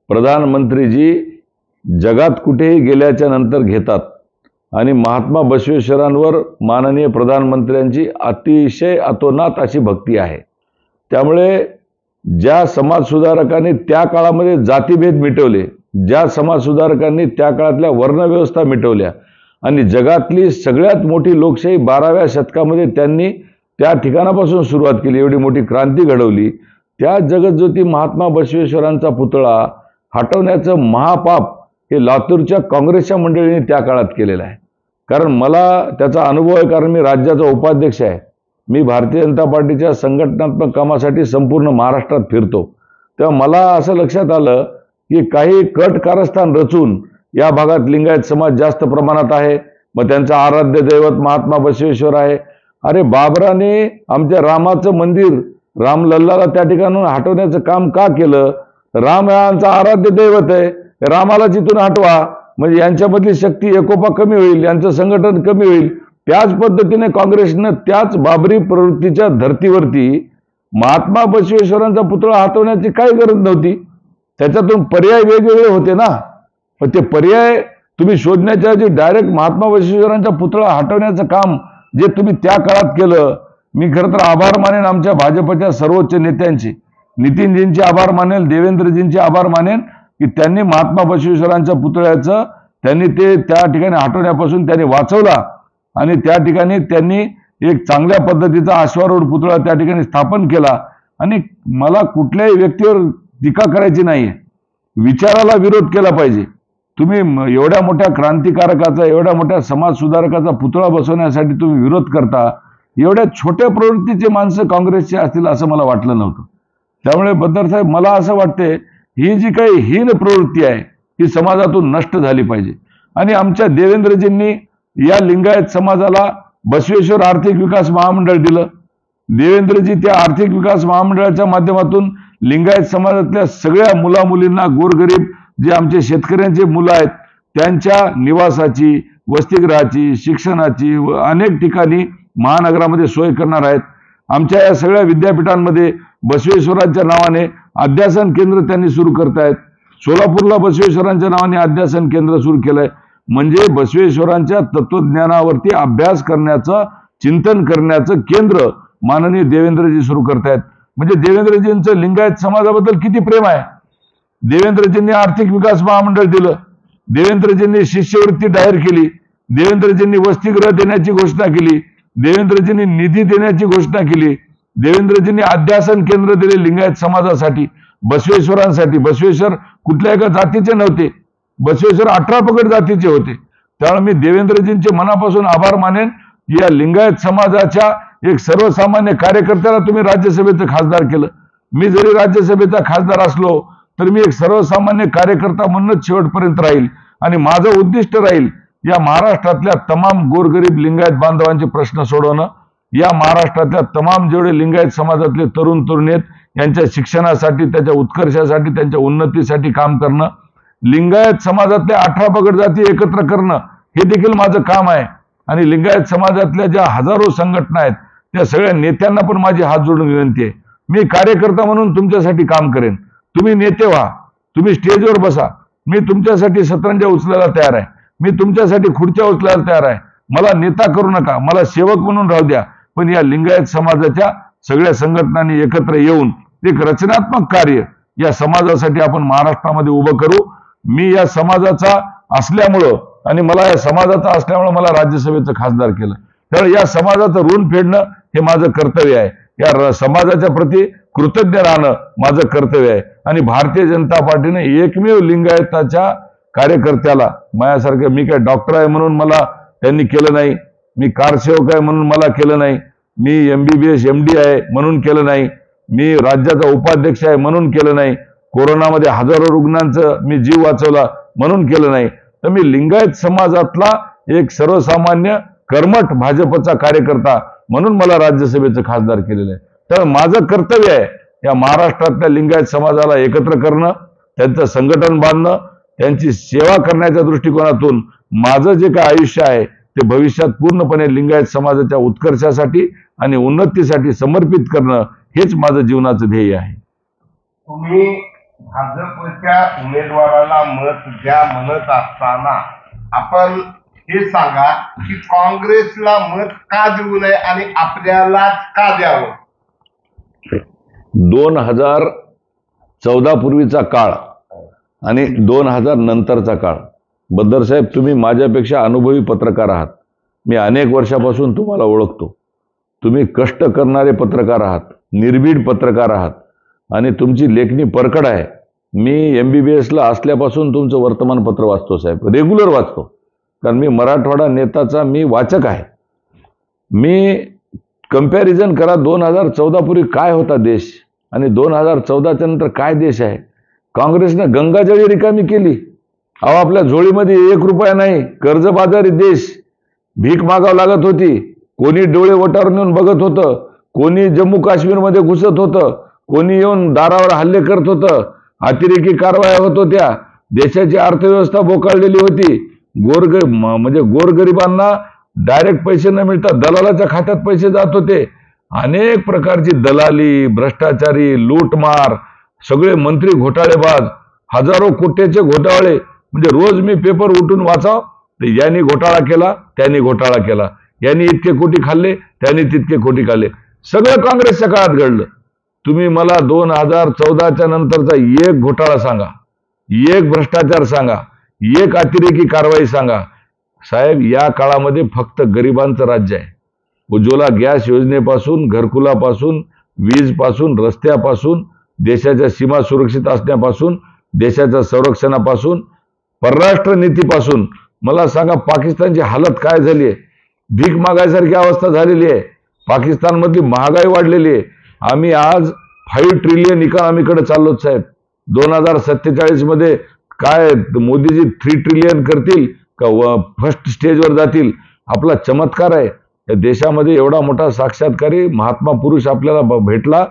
प्रधानमंत्रीजी जगात कुठेही गेल्याच्या नंतर घेतात आणि महात्मा बसवेश्वरांवर माननीय प्रधानमंत्र्यांची अतिशय अतोनात अशी भक्ती आहे। त्यामुळे ज्या समाजसुधारकांनी त्या काळामध्ये जातीभेद मिटवले, ज्या समाजसुधारकांनी त्या काळातल्या वर्णव्यवस्था मिटवल्या आणि जगातली सगळ्यात मोठी लोकशाही 12व्या शतकामध्ये त्यांनी त्या ठिकाणापासून सुरुवात केली, एवढी मोठी क्रांती घडवली, त्या जगज्योती महात्मा बसवेश्वरांचा पुतळा हटवण्याचं महापाप हे लातूरच्या काँग्रेसच्या मंडळींनी त्या काळात केलेलं आहे। कारण मला त्याचा अनुभव आहे, कारण मी राज्याचा उपाध्यक्ष आहे। मी भारतीय जनता पार्टीच्या संघटनात्मक कामासाठी संपूर्ण महाराष्ट्रात फिरतो। तेव्हा मला असं लक्षात आलं की काही कट कारस्थान रचून या भागात लिंगायत समाज जास्त प्रमाणात आहे, मग त्यांचं आराध्य दैवत महात्मा बसवेश्वर आहे। अरे बाबराने आमच्या रामाचं मंदिर रामलल्लाला त्या ठिकाणून हटवण्याचं काम का केलं? राम यांचा आराध्य दैवत आहे, रामाला जिथून हटवा, म्हणजे यांच्यामधली शक्ती एकोपा कमी होईल, यांचं संघटन कमी होईल। त्याच पद्धतीने काँग्रेसनं त्याच बाबरी प्रवृत्तीच्या धर्तीवरती महात्मा बसवेश्वरांचा पुतळा हटवण्याची काही गरज नव्हती। त्याच्यातून पर्याय वेगवेगळे होते ना, पण ते पर्याय तुम्ही शोधण्याच्या ऐवजी डायरेक्ट महात्मा बसवेश्वरांचा पुतळा हटवण्याचं काम जे तुम्ही त्या काळात केलं, मी खरं तर आभार मानेन आमच्या भाजपच्या सर्वोच्च नेत्यांचे, नितीनजींचे आभार मानेल, देवेंद्रजींचे आभार मानेन की त्यांनी महात्मा बसवेश्वरांच्या पुतळ्याचं त्यांनी ते त्या ठिकाणी हटवण्यापासून त्यांनी वाचवला आणि त्या ठिकाणी त्यांनी एक चांगल्या पद्धतीचा अश्वारूढ पुतळा त्या ठिकाणी स्थापन केला। आणि मला कुठल्याही व्यक्तीवर टीका करायची नाहीये, विचाराला विरोध केला पाहिजे। तुम्ही एवढ्या मोठ्या क्रांतिकारकाचा, एवढ्या मोठ्या समाज सुधारकाचा पुतळा बसवण्यासाठी तुम्ही विरोध करता, एवढ्या छोट्या प्रवृत्तीचे माणसं काँग्रेसचे असतील असं मला वाटलं नव्हतं। त्यामुळे बद्दार साहेब, मला असं वाटते ही जी काही हीन प्रवृत्ती आहे ही समाजातून नष्ट झाली पाहिजे। आणि आमच्या देवेंद्रजींनी या लिंगायत समाजाला बसवेश्वर आर्थिक विकास महामंडळ दिलं। देवेंद्रजी त्या आर्थिक विकास महामंडळाच्या माध्यमातून लिंगायत समाजातल्या सगळ्या मुलामुलींना, गोरगरीब जे आमचे शेतकऱ्यांचे मुलं आहेत त्यांच्या निवासाची, वसतिगृहाची, शिक्षणाची अनेक ठिकाणी महानगरामध्ये सोय करणार आहेत। आमच्या या सगळ्या विद्यापीठांमध्ये बसवेश्वरांच्या नावाने अध्यासन केंद्र त्यांनी सुरू करतायत। सोलापूरला बसवेश्वरांच्या नावाने अध्यासन केंद्र सुरू केलंय, म्हणजे बसवेश्वरांच्या तत्वज्ञानावरती अभ्यास करण्याचं, चिंतन करण्याचं केंद्र माननीय देवेंद्रजी सुरू करतायत। म्हणजे देवेंद्रजींचं लिंगायत समाजाबद्दल किती प्रेम आहे। देवेंद्रजींनी आर्थिक विकास महामंडळ दिलं, देवेंद्रजींनी शिष्यवृत्ती जाहीर केली, देवेंद्रजींनी वसतिगृह देण्याची घोषणा केली, देवेंद्रजींनी निधी देण्याची घोषणा केली, देवेंद्रजींनी अध्यासन केंद्र दिले लिंगायत समाजासाठी, बसवेश्वरांसाठी। बसवेश्वर कुठल्या एका जातीचे नव्हते, बसवेश्वर 18 पगड जातीचे होते। त्यामुळे मी देवेंद्रजींचे मनापासून आभार मानेन की या लिंगायत समाजाच्या एक सर्वसामान्य कार्यकर्त्याला तुम्ही राज्यसभेचं खासदार केलं। मी जरी राज्यसभेचा खासदार असलो तर मी एक सर्वसामान्य कार्यकर्ता म्हणूनच शेवटपर्यंत राहील आणि माझं उद्दिष्ट राहील या महाराष्ट्रातल्या तमाम गोरगरीब लिंगायत बांधवांचे प्रश्न सोडवणं, या महाराष्ट्रातल्या तमाम जेवढे लिंगायत समाजातले तरुण तरुणी आहेत यांच्या शिक्षणासाठी, त्याच्या उत्कर्षासाठी, त्यांच्या उन्नतीसाठी काम करणं, लिंगायत समाजातल्या 18 पगड जाती एकत्र करणं हे देखील माझं काम आहे। आणि लिंगायत समाजातल्या ज्या हजारो संघटना आहेत त्या सगळ्या नेत्यांना पण माझी हात जोडून विनंती आहे, मी कार्यकर्ता म्हणून तुमच्यासाठी काम करेन, तुम्ही नेते व्हा, तुम्ही स्टेजवर बसा, मी तुमच्यासाठी सतरंजा उचलायला तयार आहे, मी तुमच्यासाठी खुर्च्या उचलायला तयार आहे। मला नेता करू नका, मला सेवक म्हणून राहू द्या, पण या लिंगायत समाजाच्या सगळ्या संघटनांनी एकत्र येऊन एक रचनात्मक कार्य या समाजासाठी आपण महाराष्ट्रामध्ये उभं करू। मी या समाजाचा असल्यामुळं आणि मला या समाजाचा असल्यामुळं मला राज्यसभेचं खासदार केलं, त्यामुळे या समाजाचं ऋण फेडणं हे माझं कर्तव्य आहे, या समाजाच्या प्रती कृतज्ञ राहणं माझं कर्तव्य आहे। आणि भारतीय जनता पार्टीने एकमेव लिंगायताच्या कार्यकर्त्याला, माझ्यासारखं, मी काय डॉक्टर आहे म्हणून मला त्यांनी केलं नाही, मी कारसेवक आहे म्हणून मला केलं नाही, मी MBBS MD आहे म्हणून केलं नाही, मी राज्याचा उपाध्यक्ष आहे म्हणून केलं नाही, कोरोनामध्ये हजारो रुग्णांचं मी जीव वाचवला म्हणून केलं नाही, तर मी लिंगायत समाजातला एक सर्वसामान्य कर्मठ भाजपचा कार्यकर्ता म्हणून मला राज्यसभेचं खासदार केलेलं आहे। तर माझं कर्तव्य आहे या महाराष्ट्रातल्या लिंगायत समाजाला एकत्र करणं, त्यांचं संघटन बांधणं, त्यांची सेवा करण्याच्या दृष्टिकोनातून माझं जे काय आयुष्य आहे ते भविष्यात पूर्णपणे लिंगायत समाजाच्या उत्कर्षासाठी आणि उन्नतीसाठी समर्पित करणं हेच माझं जीवनाचं ध्येय आहे। तुम्ही भाजपच्या उमेदवाराला मत द्या म्हणत असताना आपण हे सांगा की काँग्रेसला मत का देऊ नये आणि आपल्यालाच का द्यावं? 2014 पूर्वीचा काळ आणि 2000 नंतरचा काळ. बद्दर साहेब, तुम्ही माझ्यापेक्षा अनुभवी पत्रकार आहात. मी अनेक वर्षापासून तुम्हाला ओळखतो. तुम्ही कष्ट करणारे पत्रकार आहात, निर्भीड पत्रकार आहात आणि तुमची लेखणी परखड आहे. मी MBBSला असल्यापासून तुमचं वर्तमानपत्र वाचतो साहेब, रेग्युलर वाचतो, कारण मी मराठवाडा नेताचा मी वाचक आहे. मी कंपॅरिझन करा 2014 पूर्वी काय होता देश आणि 2014च्या नंतर काय देश आहे. काँग्रेसनं गंगाजळी रिकामी केली. अहो, आपल्या झोळीमध्ये 1 रुपया नाही, कर्जबाजारी देश, भीक मागावं लागत होती. कोणी डोळे वटारून येऊन बघत होतं, कोणी जम्मू काश्मीरमध्ये घुसत होतं, कोणी येऊन दारावर हल्ले करत होतं, अतिरेकी कारवाया होत होत्या, देशाची अर्थव्यवस्था बोकाळलेली होती. म्हणजे गोरगरिबांना डायरेक्ट पैसे न मिळता दलालाच्या खात्यात पैसे जात होते. अनेक प्रकारची दलाली, भ्रष्टाचारी, लूटमार, सगळे मंत्री घोटाळेबाज, हजारो कोटीचे घोटाळे. म्हणजे रोज मी पेपर उठून वाचाव, तर यांनी घोटाळा केला, त्यांनी घोटाळा केला, यांनी इतके कोटी खाल्ले, त्यांनी तितके कोटी खाल्ले. सगळं काँग्रेसच्या काळात घडलं. तुम्ही मला 2014च्या नंतरचा एक घोटाळा सांगा, एक भ्रष्टाचार सांगा, एक अतिरेकी कारवाई सांगा. साहेब, या काळामध्ये फक्त गरिबांचं राज्य आहे. उज्ज्वला गॅस योजनेपासून, घरकुलापासून, वीजपासून, रस्त्यापासून, देशाच्या सीमा सुरक्षित असण्यापासून, देशाच्या संरक्षणापासून, परराष्ट्र नीतीपासून, मला सांगा पाकिस्तानची हालत काय झाली आहे. भीक मागायसारखी अवस्था झालेली आहे. पाकिस्तानमधली महागाई वाढलेली आहे. आम्ही आज 5 ट्रिलियन इकॉनॉमीकडे चाललो साहेब. 2047 मध्ये काय मोदीजी 3 ट्रिलियन करतील का फर्स्ट स्टेजवर जातील. आपला चमत्कार आहे. या देशामध्ये एवढा मोठा साक्षात्कारी महात्मा पुरुष आपल्याला भेटला.